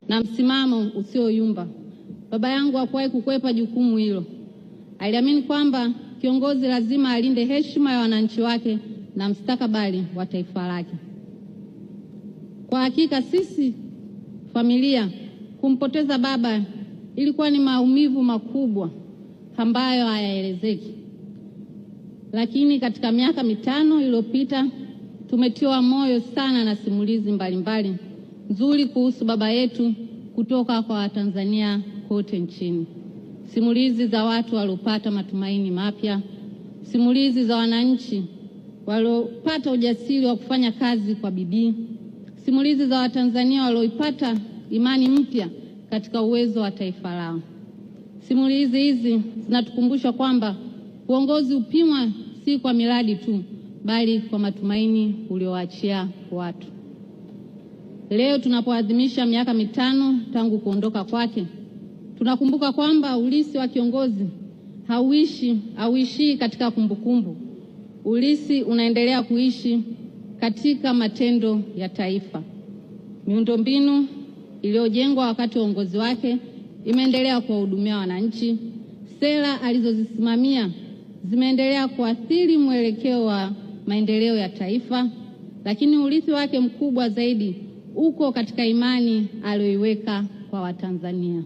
na msimamo usioyumba. Baba yangu hakuwahi kukwepa jukumu hilo. Aliamini kwamba kiongozi lazima alinde heshima ya wananchi wake na mustakabali wa taifa lake. Kwa hakika sisi familia, kumpoteza baba ilikuwa ni maumivu makubwa ambayo hayaelezeki. Lakini katika miaka mitano iliyopita tumetiwa moyo sana na simulizi mbalimbali nzuri kuhusu baba yetu kutoka kwa Watanzania kote nchini. Simulizi za watu waliopata matumaini mapya, simulizi za wananchi waliopata ujasiri wa kufanya kazi kwa bidii, simulizi za Watanzania walioipata imani mpya katika uwezo wa taifa lao. Simulizi hizi zinatukumbusha kwamba uongozi upimwa si kwa miradi tu, bali kwa matumaini ulioachia watu. Leo tunapoadhimisha miaka mitano tangu kuondoka kwake, tunakumbuka kwamba urithi wa kiongozi hauishii katika kumbukumbu. Urithi unaendelea kuishi katika matendo ya taifa. Miundombinu iliyojengwa wakati wa uongozi wake imeendelea kuwahudumia wananchi. Sera alizozisimamia zimeendelea kuathiri mwelekeo wa maendeleo ya taifa, lakini urithi wake mkubwa zaidi uko katika imani aliyoiweka kwa Watanzania.